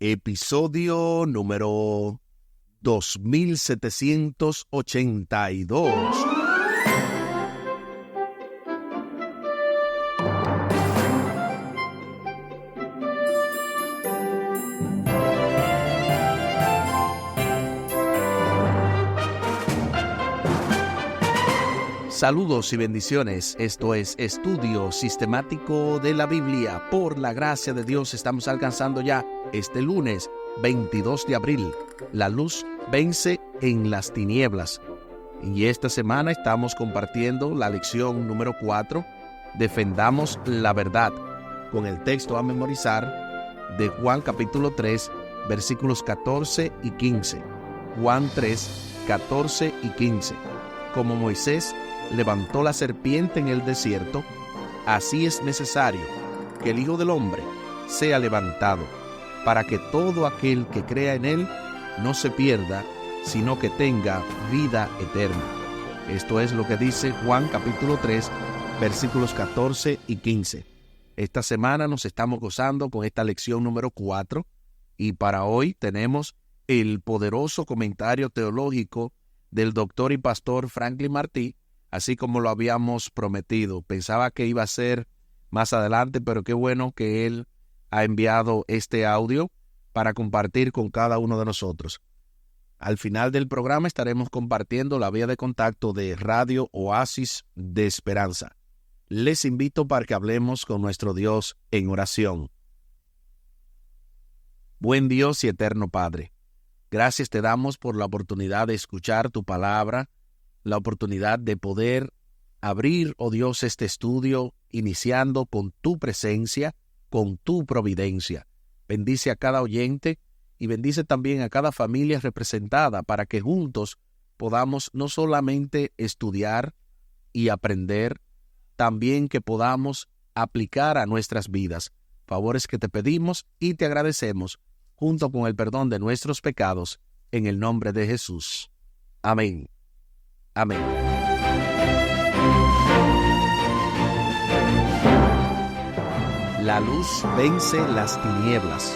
episodio número 2782. Saludos y bendiciones. Esto es Estudio Sistemático de la Biblia. Por la gracia de Dios estamos alcanzando ya este lunes 22 de abril. La luz vence en las tinieblas. Y esta semana estamos compartiendo la lección número 4. Defendamos la verdad, con el texto a memorizar de Juan capítulo 3, versículos 14 y 15. Juan 3, 14 y 15. Como Moisés levantó la serpiente en el desierto, así es necesario que el Hijo del Hombre sea levantado, para que todo aquel que crea en él no se pierda, sino que tenga vida eterna. Esto es lo que dice Juan capítulo 3, versículos 14 y 15. Esta semana nos estamos gozando con esta lección número 4, y para hoy tenemos el poderoso comentario teológico del doctor y pastor Franklin Martí, así como lo habíamos prometido. Pensaba que iba a ser más adelante, pero qué bueno que él ha enviado este audio para compartir con cada uno de nosotros. Al final del programa estaremos compartiendo la vía de contacto de Radio Oasis de Esperanza. Les invito para que hablemos con nuestro Dios en oración. Buen Dios y eterno Padre, gracias te damos por la oportunidad de escuchar tu palabra, la oportunidad de poder abrir, oh Dios, este estudio, iniciando con tu presencia, con tu providencia. Bendice a cada oyente y bendice también a cada familia representada para que juntos podamos no solamente estudiar y aprender, también que podamos aplicar a nuestras vidas. Favores que te pedimos y te agradecemos, junto con el perdón de nuestros pecados, en el nombre de Jesús. Amén. Amén. La luz vence las tinieblas.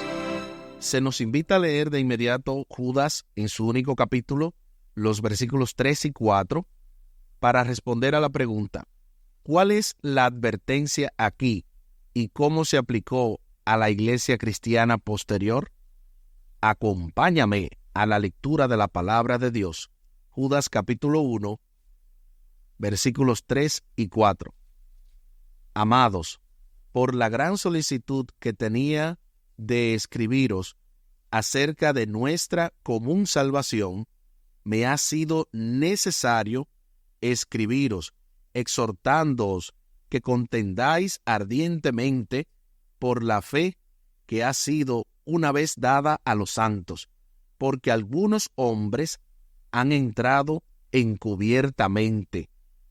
Se nos invita a leer de inmediato Judas en su único capítulo, los versículos 3 y 4, para responder a la pregunta: ¿cuál es la advertencia aquí y cómo se aplicó a la iglesia cristiana posterior? Acompáñame a la lectura de la palabra de Dios. Judas capítulo 1, versículos 3 y 4. Amados, por la gran solicitud que tenía de escribiros acerca de nuestra común salvación, me ha sido necesario escribiros, exhortándoos que contendáis ardientemente por la fe que ha sido una vez dada a los santos, porque algunos hombres han entrado encubiertamente,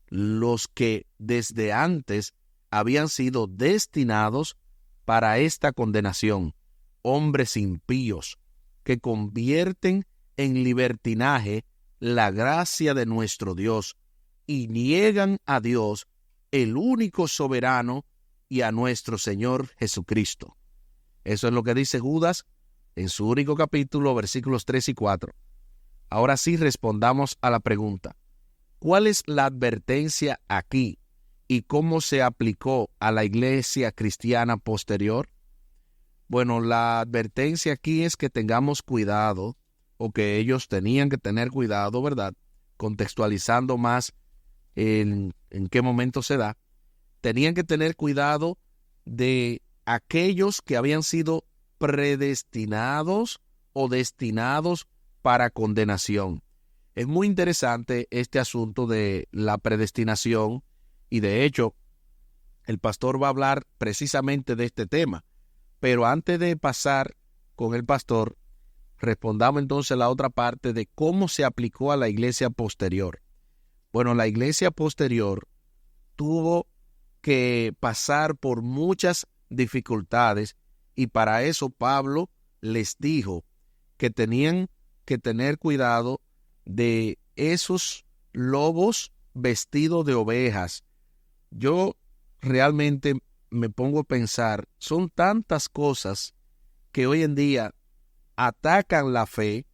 los que desde antes habían sido destinados para esta condenación, hombres impíos, que convierten en libertinaje la gracia de nuestro Dios y niegan a Dios, el único soberano, y a nuestro Señor Jesucristo. Eso es lo que dice Judas en su único capítulo, versículos 3 y 4. Ahora sí respondamos a la pregunta: ¿cuál es la advertencia aquí y cómo se aplicó a la iglesia cristiana posterior? Bueno, la advertencia aquí es que tengamos cuidado, o que ellos tenían que tener cuidado, ¿verdad? Contextualizando más en qué momento se da. Tenían que tener cuidado de aquellos que habían sido predestinados o destinados para condenación. Es muy interesante este asunto de la predestinación, y de hecho el pastor va a hablar precisamente de este tema. Pero antes de pasar con el pastor, respondamos entonces la otra parte de cómo se aplicó a la iglesia posterior. Bueno, la iglesia posterior tuvo que pasar por muchas dificultades, y para eso Pablo les dijo que tenían que tener cuidado de esos lobos vestidos de ovejas. Yo realmente me pongo a pensar, son tantas cosas que hoy en día atacan la fe,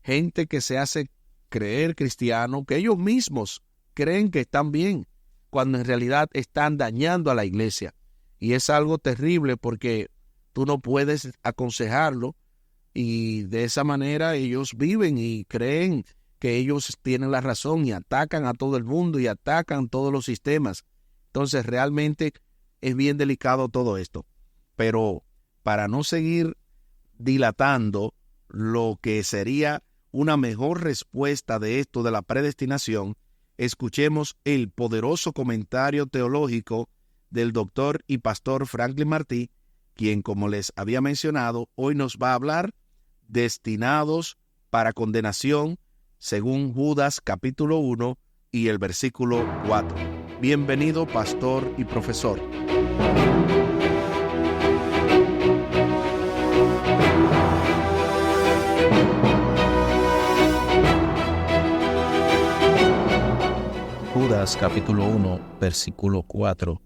gente que se hace creer cristiano, que ellos mismos creen que están bien, cuando en realidad están dañando a la iglesia. Y es algo terrible porque tú no puedes aconsejarlo y de esa manera ellos viven y creen que ellos tienen la razón y atacan a todo el mundo y atacan todos los sistemas. Entonces realmente es bien delicado todo esto. Pero para no seguir dilatando lo que sería una mejor respuesta de esto de la predestinación, escuchemos el poderoso comentario teológico del doctor y pastor Franklin Martí, quien, como les había mencionado, hoy nos va a hablar destinados para condenación según Judas capítulo 1 y el versículo 4. Bienvenido, pastor y profesor. Judas capítulo 1, versículo 4,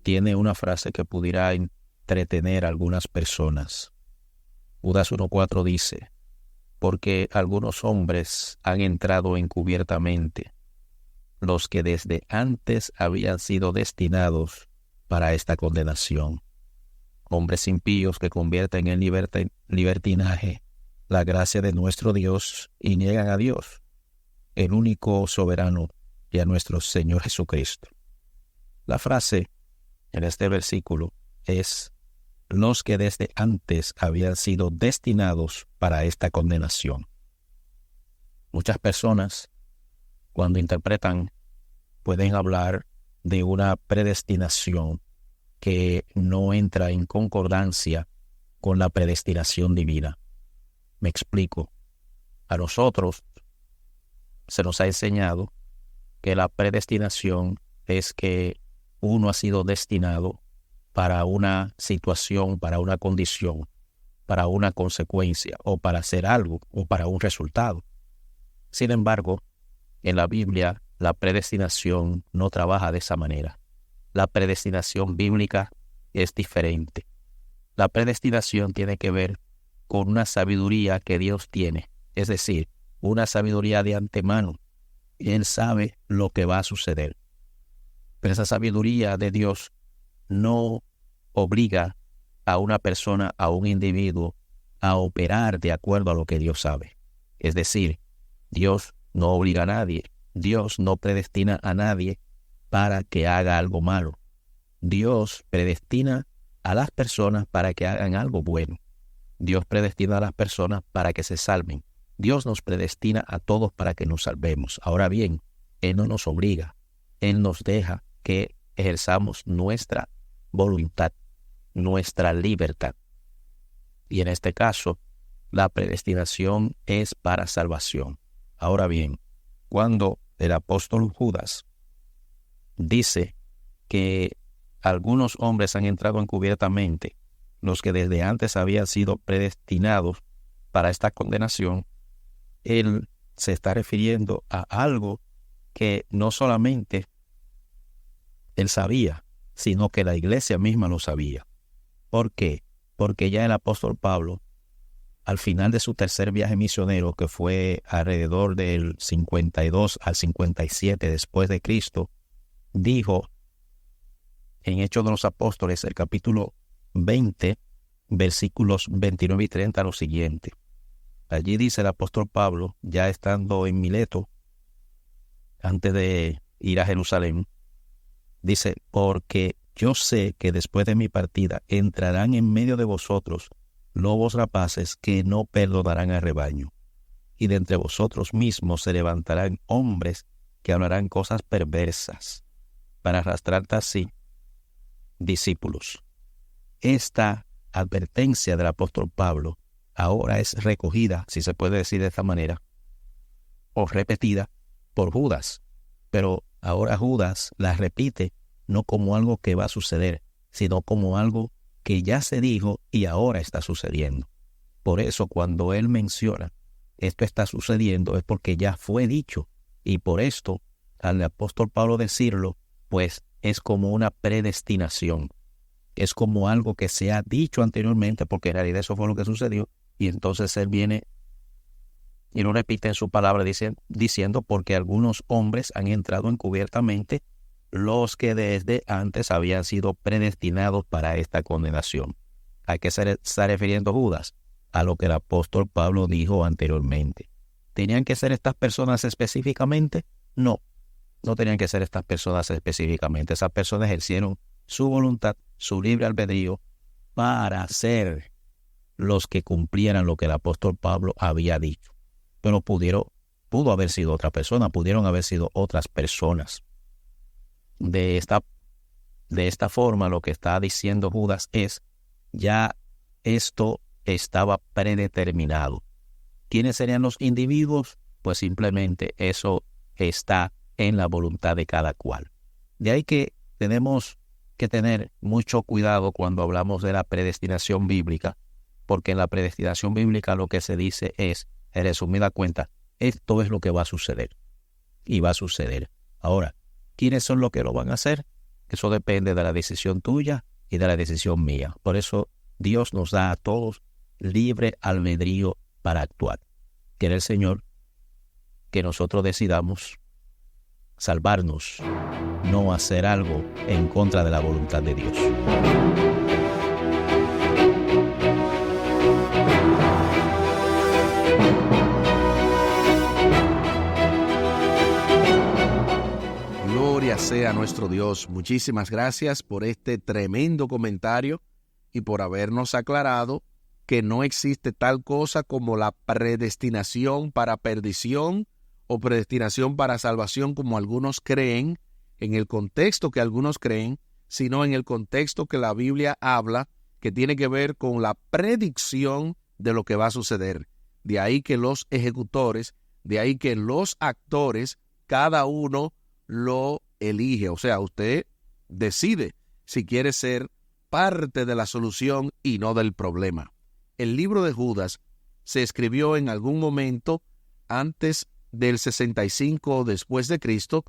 tiene una frase que pudiera entretener a algunas personas. Judas 1:4 dice: porque algunos hombres han entrado encubiertamente, los que desde antes habían sido destinados para esta condenación. Hombres impíos que convierten en libertinaje la gracia de nuestro Dios y niegan a Dios, el único soberano, y a nuestro Señor Jesucristo. La frase en este versículo es: los que desde antes habían sido destinados para esta condenación. Muchas personas, cuando interpretan, pueden hablar de una predestinación que no entra en concordancia con la predestinación divina. Me explico. A nosotros se nos ha enseñado que la predestinación es que uno ha sido destinado para una situación, para una condición, para una consecuencia, o para hacer algo, o para un resultado. Sin embargo, en la Biblia, la predestinación no trabaja de esa manera. La predestinación bíblica es diferente. La predestinación tiene que ver con una sabiduría que Dios tiene, es decir, una sabiduría de antemano. Él sabe lo que va a suceder. Pero esa sabiduría de Dios no obliga a una persona, a un individuo, a operar de acuerdo a lo que Dios sabe. Es decir, Dios no obliga a nadie. Dios no predestina a nadie para que haga algo malo. Dios predestina a las personas para que hagan algo bueno. Dios predestina a las personas para que se salven. Dios nos predestina a todos para que nos salvemos. Ahora bien, Él no nos obliga. Él nos deja que ejerzamos nuestra voluntad, nuestra libertad. Y en este caso, la predestinación es para salvación. Ahora bien, cuando el apóstol Judas dice que algunos hombres han entrado encubiertamente, los que desde antes habían sido predestinados para esta condenación, él se está refiriendo a algo que no solamente él sabía, sino que la iglesia misma lo sabía. ¿Por qué? Porque ya el apóstol Pablo, al final de su tercer viaje misionero, que fue alrededor del 52 al 57 después de Cristo, dijo en Hechos de los Apóstoles, el capítulo 20, versículos 29 y 30, lo siguiente. Allí dice el apóstol Pablo, ya estando en Mileto, antes de ir a Jerusalén, dice: porque yo sé que después de mi partida entrarán en medio de vosotros lobos rapaces que no perdonarán al rebaño, y de entre vosotros mismos se levantarán hombres que hablarán cosas perversas para arrastrar tras sí discípulos. Esta advertencia del apóstol Pablo ahora es recogida, si se puede decir de esta manera, o repetida por Judas. Pero ahora Judas la repite no como algo que va a suceder, sino como algo que ya se dijo y ahora está sucediendo. Por eso cuando él menciona esto está sucediendo es porque ya fue dicho. Y por esto, al apóstol Pablo decirlo, pues es como una predestinación. Es como algo que se ha dicho anteriormente, porque en realidad eso fue lo que sucedió, Y entonces él viene y lo repite en su palabra diciendo, porque algunos hombres han entrado encubiertamente, los que desde antes habían sido predestinados para esta condenación. ¿A qué se está refiriendo Judas? A lo que el apóstol Pablo dijo anteriormente. ¿Tenían que ser estas personas específicamente? No, no tenían que ser estas personas específicamente. Esas personas ejercieron su voluntad, su libre albedrío, para ser los que cumplieran lo que el apóstol Pablo había dicho. Pero pudo haber sido otra persona, pudieron haber sido otras personas. De esta forma, lo que está diciendo Judas es, ya esto estaba predeterminado. ¿Quiénes serían los individuos? Pues simplemente eso está en la voluntad de cada cual. De ahí que tenemos que tener mucho cuidado cuando hablamos de la predestinación bíblica, porque en la predestinación bíblica lo que se dice es, en resumida cuenta, esto es lo que va a suceder. Y va a suceder. Ahora, ¿quiénes son los que lo van a hacer? Eso depende de la decisión tuya y de la decisión mía. Por eso Dios nos da a todos libre albedrío para actuar. Quiere el Señor que nosotros decidamos salvarnos, no hacer algo en contra de la voluntad de Dios. Gloria sea nuestro Dios. Muchísimas gracias por este tremendo comentario y por habernos aclarado que no existe tal cosa como la predestinación para perdición o predestinación para salvación como algunos creen, en el contexto que algunos creen, sino en el contexto que la Biblia habla, que tiene que ver con la predicción de lo que va a suceder. De ahí que los ejecutores, de ahí que los actores, cada uno lo elige. O sea, usted decide si quiere ser parte de la solución y no del problema. El libro de Judas se escribió en algún momento antes del 65 después de Cristo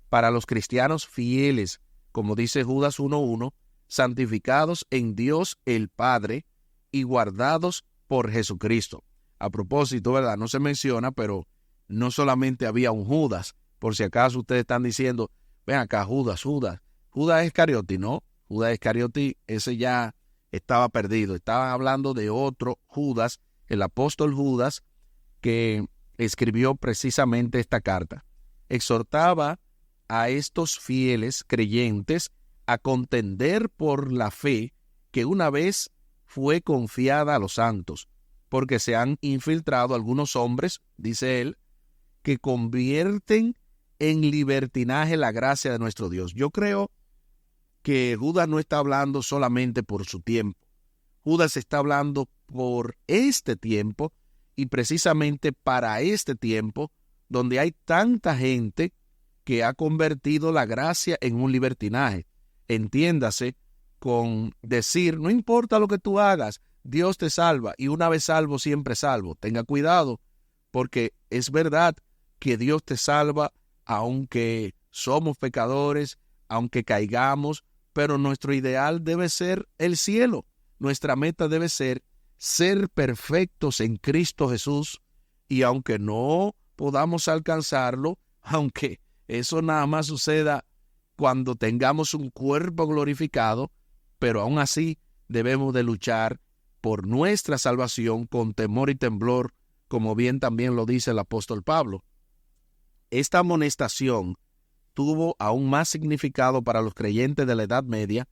para los cristianos fieles, como dice Judas 1:1, santificados en Dios el Padre y guardados por Jesucristo. A propósito, ¿verdad? No se menciona, pero no solamente había un Judas. Por si acaso ustedes están diciendo, ven acá, Judas Iscariote, ¿no? Judas Iscariote, ese ya estaba perdido. Estaban hablando de otro Judas, el apóstol Judas, que escribió precisamente esta carta. Exhortaba a estos fieles creyentes a contender por la fe que una vez fue confiada a los santos, porque se han infiltrado algunos hombres, dice él, que convierten en libertinaje la gracia de nuestro Dios. Yo creo que Judas no está hablando solamente por su tiempo. Judas está hablando por este tiempo y precisamente para este tiempo donde hay tanta gente que ha convertido la gracia en un libertinaje. Entiéndase con decir, no importa lo que tú hagas, Dios te salva y una vez salvo, siempre salvo. Tenga cuidado, porque es verdad que Dios te salva aunque somos pecadores, aunque caigamos, pero nuestro ideal debe ser el cielo. Nuestra meta debe ser perfectos en Cristo Jesús, y aunque no podamos alcanzarlo, aunque eso nada más suceda cuando tengamos un cuerpo glorificado, pero aún así debemos de luchar por nuestra salvación con temor y temblor, como bien también lo dice el apóstol Pablo. Esta amonestación tuvo aún más significado para los creyentes de la Edad Media,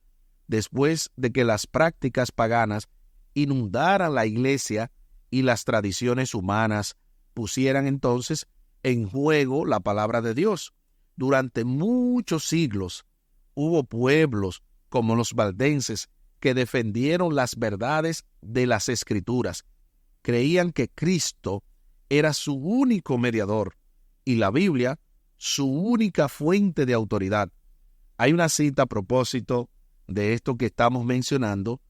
después de que las prácticas paganas inundaran la iglesia y las tradiciones humanas pusieran entonces en juego la palabra de Dios. Durante muchos siglos hubo pueblos como los valdenses que defendieron las verdades de las Escrituras. Creían que Cristo era su único mediador y la Biblia su única fuente de autoridad. Hay una cita a propósito de esto que estamos mencionando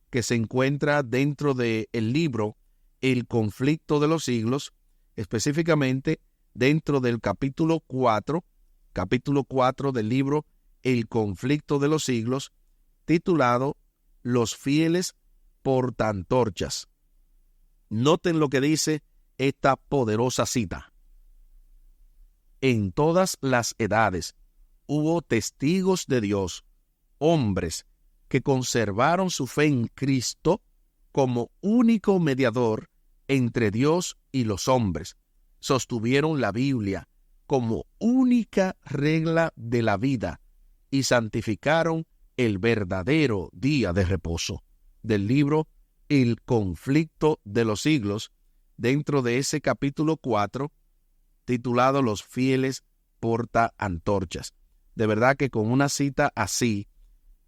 que se encuentra dentro del libro El conflicto de los siglos, específicamente dentro del capítulo 4 del libro El conflicto de los siglos, titulado Los fieles portaantorchas. Noten lo que dice esta poderosa cita. En todas las edades hubo testigos de Dios, hombres que conservaron su fe en Cristo como único mediador entre Dios y los hombres. Sostuvieron la Biblia como única regla de la vida y santificaron el verdadero día de reposo. Del libro El conflicto de los siglos, dentro de ese capítulo 4, titulado Los fieles porta antorchas. De verdad que con una cita así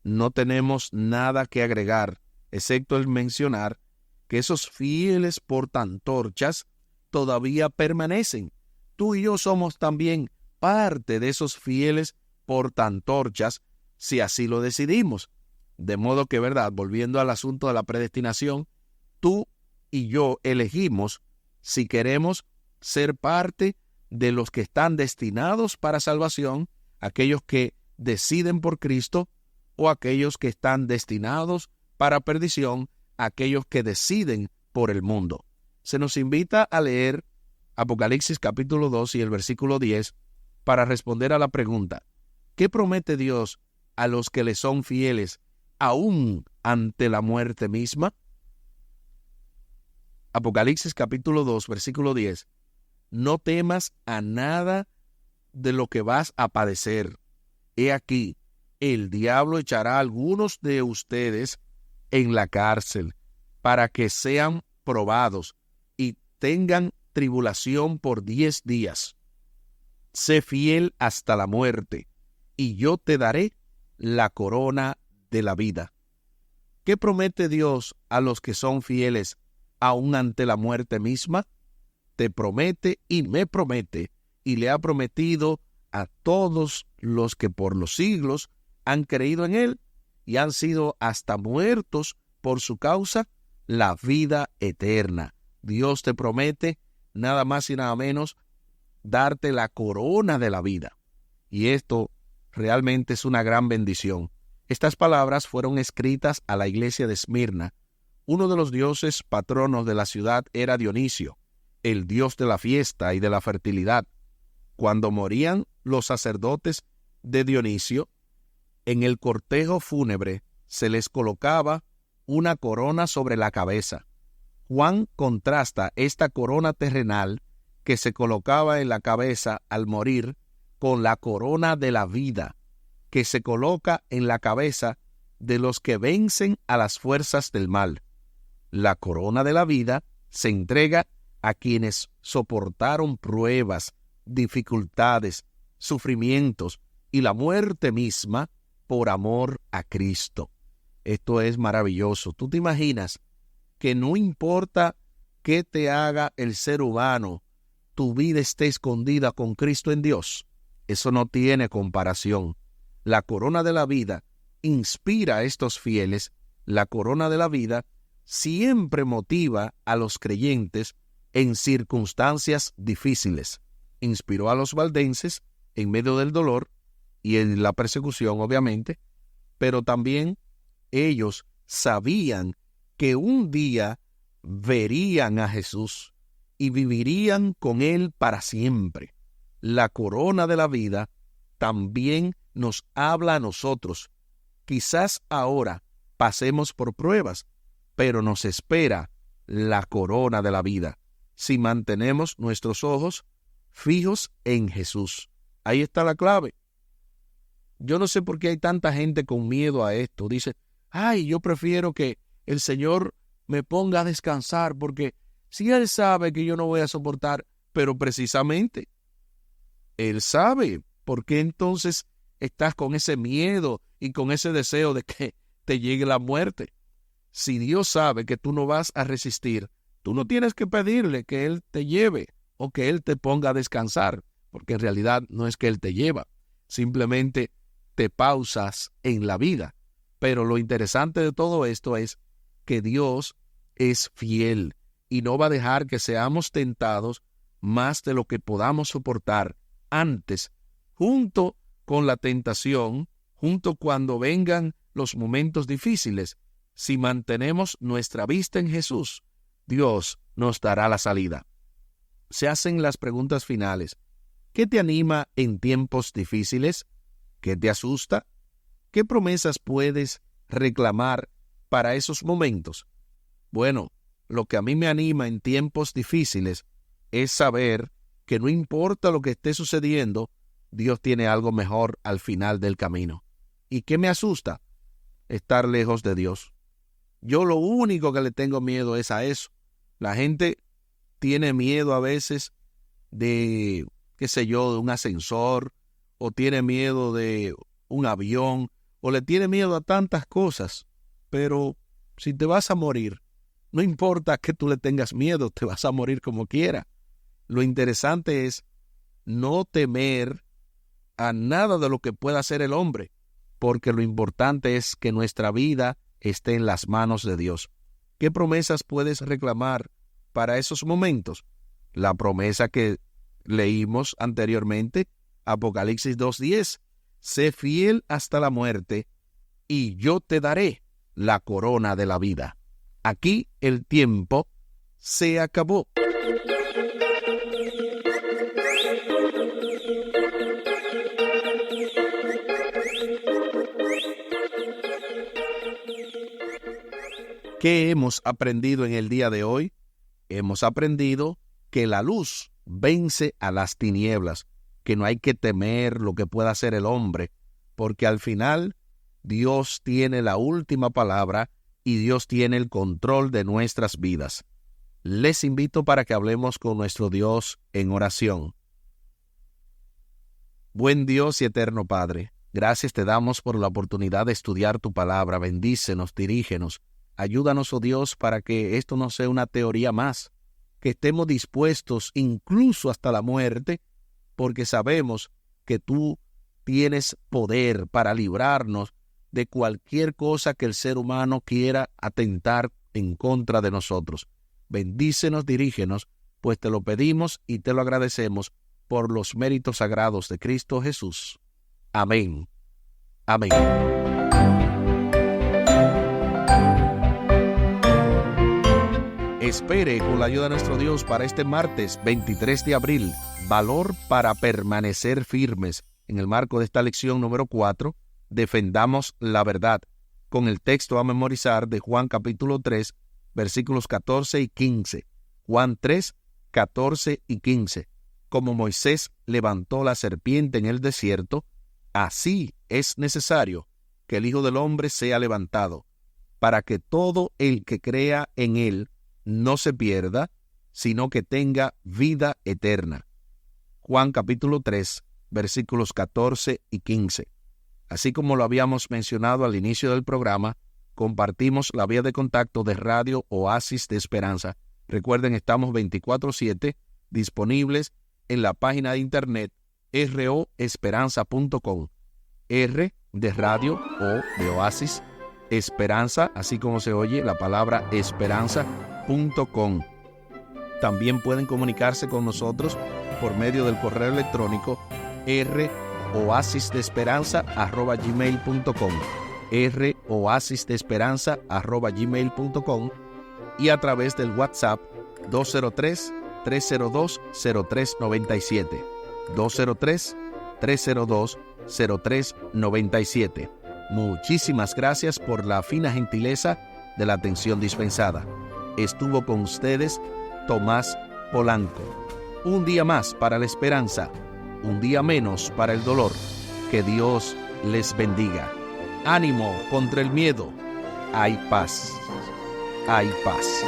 no tenemos nada que agregar, excepto el mencionar que esos fieles portaantorchas todavía permanecen. Tú y yo somos también parte de esos fieles portaantorchas, si así lo decidimos. De modo que, ¿verdad?, volviendo al asunto de la predestinación, tú y yo elegimos si queremos ser parte de los que están destinados para salvación, aquellos que deciden por Cristo, o aquellos que están destinados para perdición, aquellos que deciden por el mundo. Se nos invita a leer Apocalipsis capítulo 2 y el versículo 10 para responder a la pregunta: ¿qué promete Dios a los que le son fieles aún ante la muerte misma? Apocalipsis capítulo 2, versículo 10. No temas a nada de lo que vas a padecer. He aquí, el diablo echará a algunos de ustedes en la cárcel para que sean probados y tengan tribulación por 10 días. Sé fiel hasta la muerte, y yo te daré la corona de la vida. ¿Qué promete Dios a los que son fieles aún ante la muerte misma? Te promete y me promete, y le ha prometido a todos los que por los siglos han creído en Él y han sido hasta muertos por su causa, la vida eterna. Dios te promete nada más y nada menos darte la corona de la vida. Y esto realmente es una gran bendición. Estas palabras fueron escritas a la iglesia de Esmirna. Uno de los dioses patronos de la ciudad era Dionisio, el dios de la fiesta y de la fertilidad. Cuando morían los sacerdotes de Dionisio, en el cortejo fúnebre se les colocaba una corona sobre la cabeza. Juan contrasta esta corona terrenal que se colocaba en la cabeza al morir con la corona de la vida que se coloca en la cabeza de los que vencen a las fuerzas del mal. La corona de la vida se entrega a quienes soportaron pruebas, dificultades, sufrimientos y la muerte misma por amor a Cristo. Esto es maravilloso. ¿Tú te imaginas que no importa qué te haga el ser humano, tu vida esté escondida con Cristo en Dios? Eso no tiene comparación. La corona de la vida inspira a estos fieles. La corona de la vida siempre motiva a los creyentes en circunstancias difíciles. Inspiró a los valdenses en medio del dolor y en la persecución, obviamente, pero también ellos sabían que un día verían a Jesús y vivirían con Él para siempre. La corona de la vida también nos habla a nosotros. Quizás ahora pasemos por pruebas, pero nos espera la corona de la vida si mantenemos nuestros ojos fijos en Jesús. Ahí está la clave. Yo no sé por qué hay tanta gente con miedo a esto. Dice, yo prefiero que el Señor me ponga a descansar, porque si Él sabe que yo no voy a soportar, pero precisamente Él sabe. ¿Por qué entonces estás con ese miedo y con ese deseo de que te llegue la muerte? Si Dios sabe que tú no vas a resistir, tú no tienes que pedirle que Él te lleve o que Él te ponga a descansar, porque en realidad no es que Él te lleva, simplemente te pausas en la vida. Pero lo interesante de todo esto es que Dios es fiel y no va a dejar que seamos tentados más de lo que podamos soportar. Antes, junto con la tentación, junto cuando vengan los momentos difíciles, si mantenemos nuestra vista en Jesús, Dios nos dará la salida. Se hacen las preguntas finales. ¿Qué te anima en tiempos difíciles? ¿Qué te asusta? ¿Qué promesas puedes reclamar para esos momentos? Bueno, lo que a mí me anima en tiempos difíciles es saber que no importa lo que esté sucediendo, Dios tiene algo mejor al final del camino. ¿Y qué me asusta? Estar lejos de Dios. Yo lo único que le tengo miedo es a eso. La gente tiene miedo a veces de, qué sé yo, de un ascensor, o tiene miedo de un avión, o le tiene miedo a tantas cosas. Pero si te vas a morir, no importa que tú le tengas miedo, te vas a morir como quiera. Lo interesante es no temer a nada de lo que pueda hacer el hombre, porque lo importante es que nuestra vida esté en las manos de Dios. ¿Qué promesas puedes reclamar para esos momentos? La promesa que leímos anteriormente, Apocalipsis 2:10, sé fiel hasta la muerte, y yo te daré la corona de la vida. Aquí el tiempo se acabó. ¿Qué hemos aprendido en el día de hoy? Hemos aprendido que la luz vence a las tinieblas, que no hay que temer lo que pueda hacer el hombre, porque al final Dios tiene la última palabra y Dios tiene el control de nuestras vidas. Les invito para que hablemos con nuestro Dios en oración. Buen Dios y eterno Padre, gracias te damos por la oportunidad de estudiar tu palabra. Bendícenos, dirígenos. Ayúdanos, oh Dios, para que esto no sea una teoría más, que estemos dispuestos incluso hasta la muerte, porque sabemos que tú tienes poder para librarnos de cualquier cosa que el ser humano quiera atentar en contra de nosotros. Bendícenos, dirígenos, pues te lo pedimos y te lo agradecemos por los méritos sagrados de Cristo Jesús. Amén. Amén. Espere con la ayuda de nuestro Dios para este martes 23 de abril, valor para permanecer firmes. En el marco de esta lección número 4, defendamos la verdad, con el texto a memorizar de Juan capítulo 3, versículos 14 y 15. Juan 3, 14 y 15. Como Moisés levantó la serpiente en el desierto, así es necesario que el Hijo del Hombre sea levantado, para que todo el que crea en él no se pierda, sino que tenga vida eterna. Juan capítulo 3, versículos 14 y 15. Así como lo habíamos mencionado al inicio del programa, compartimos la vía de contacto de Radio Oasis de Esperanza. Recuerden, estamos 24/7 disponibles en la página de internet roesperanza.com. R de radio, O de Oasis, Esperanza, así como se oye la palabra esperanza.com. También pueden comunicarse con nosotros por medio del correo electrónico roasisdeesperanza@gmail.com, roasisdeesperanza@gmail.com, y a través del WhatsApp 203-302-0397, 203-302-0397. Muchísimas gracias por la fina gentileza de la atención dispensada. Estuvo con ustedes Tomás Polanco. Un día más para la esperanza, un día menos para el dolor. Que Dios les bendiga. Ánimo contra el miedo. Hay paz. Hay paz.